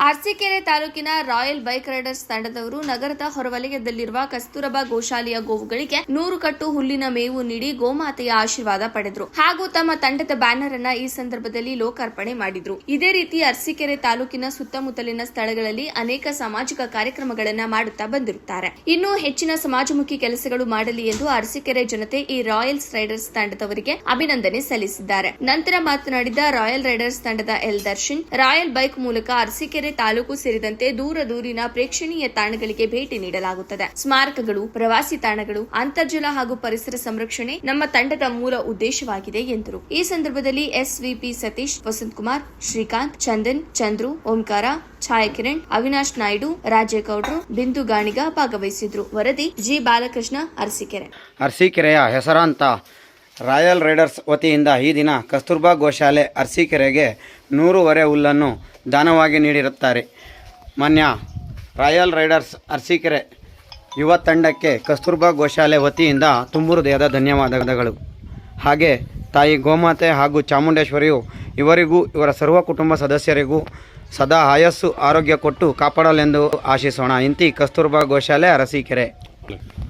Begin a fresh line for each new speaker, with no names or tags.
ಅರಸೀಕೆರೆ ತಾಲೂಕಿನ royal bike Riders ತಂಡದವರು ನಗರದ ಹೊರವಲಯದಲ್ಲಿರುವ ಕಸ್ತೂರಬಾ ಗೋಶಾಲೆಯ ಗೋವುಗಳಿಗೆ 100 ಕಟ್ಟು ಹುಲ್ಲಿನ ಮೇವು ನೀಡಿ ಗೋಮಾತೆಯ ಆಶೀರ್ವಾದ ಪಡೆದರು ಹಾಗೂ ತಮ್ಮ ತಂಡದ ಬ್ಯಾನರ್ ಅನ್ನ ಈ ಸಂದರ್ಭದಲ್ಲಿ ಲೋಕಾರ್ಪಣೆ ಮಾಡಿದ್ರು. ಇದೇ ರೀತಿ ಅರಸೀಕೆರೆ ತಾಲೂಕಿನ ಸುತ್ತಮುತ್ತಲಿನ ಸ್ಥಳಗಳಲ್ಲಿ ಅನೇಕ ಸಾಮಾಜಿಕ ಕಾರ್ಯಕ್ರಮಗಳನ್ನ ಮಾಡುತ್ತಾ ಬಂದಿರುತ್ತಾರೆ. ಇನ್ನೂ ಹೆಚ್ಚಿನ ಸಮಾಜಮುಖಿ ಕೆಲಸಗಳು ಮಾಡಲಿ ಎಂದು ಅರಸೀಕೆರೆ ಜನತೆ ಈ ರಾಯಲ್ಸ್ ರೈಡರ್ಸ್ ತಂಡದವರಿಗೆ ಅಭಿನಂದನೆ ಸಲ್ಲಿಸಿದ್ದಾರೆ. ನಂತರ ಮಾತನಾಡಿದ ರಾಯಲ್ ರೈಡರ್ಸ್ ತಂಡದ ಎಲ್ ದರ್ಶನ್, ರಾಯಲ್ ಬೈಕ್ ಮೂಲಕ ಅರಸೀಕೆರೆ ತಾಲೂಕು ಸೇರಿದಂತೆ ದೂರಿನ ಪ್ರೇಕ್ಷಣೀಯ ತಾಣಗಳಿಗೆ ಭೇಟಿ ನೀಡಲಾಗುತ್ತದೆ. ಸ್ಮಾರಕಗಳು, ಪ್ರವಾಸಿ ತಾಣಗಳು, ಅಂತರ್ಜಲ ಹಾಗೂ ಪರಿಸರ ಸಂರಕ್ಷಣೆ ನಮ್ಮ ತಂಡದ ಮೂಲ ಉದ್ದೇಶವಾಗಿದೆ ಎಂದರು. ಈ ಸಂದರ್ಭದಲ್ಲಿ ಎಸ್ವಿಪಿ ಸತೀಶ್, ವಸಂತ್ ಕುಮಾರ್, ಶ್ರೀಕಾಂತ್, ಚಂದನ್, ಚಂದ್ರು, ಓಂಕಾರ, ಛಾಯಾಕಿರಣ್, ಅವಿನಾಶ್ ನಾಯ್ಡು, ರಾಜೇಗೌಡರು, ಬಿಂದು ಗಾಣಿಗ ಭಾಗವಹಿಸಿದ್ರು. ವರದಿ ಜಿ ಬಾಲಕೃಷ್ಣ, ಅರಸೀಕೆರೆ.
ಅರಸೀಕೆರೆಯ ಹೆಸರಾಂತ ರಾಯಲ್ ರೈಡರ್ಸ್ ವತಿಯಿಂದ ಈ ದಿನ ಕಸ್ತೂರ್ಬಾ ಗೋಶಾಲೆ ಅರಸೀಕೆರೆಗೆ 100 ಹುಲ್ಲನ್ನು ದಾನವಾಗಿ ನೀಡಿರುತ್ತಾರೆ. ಮಾನ್ಯ ರಾಯಲ್ ರೈಡರ್ಸ್ ಅರಸೀಕೆರೆ ಯುವ ತಂಡಕ್ಕೆ ಕಸ್ತೂರ್ಬಾ ಗೋಶಾಲೆ ವತಿಯಿಂದ ತುಂಬು ಹೃದಯದ ಧನ್ಯವಾದಗಳು. ಹಾಗೆ ತಾಯಿ ಗೋಮಾತೆ ಹಾಗೂ ಚಾಮುಂಡೇಶ್ವರಿಯು ಇವರಿಗೂ ಇವರ ಸರ್ವ ಕುಟುಂಬ ಸದಸ್ಯರಿಗೂ ಸದಾ ಆಯಸ್ಸು ಆರೋಗ್ಯ ಕೊಟ್ಟು ಕಾಪಾಡಲೆಂದು ಆಶಿಸೋಣ. ಇಂತಿ ಕಸ್ತೂರ್ಬಾ ಗೋಶಾಲೆ ಅರಸೀಕೆರೆ.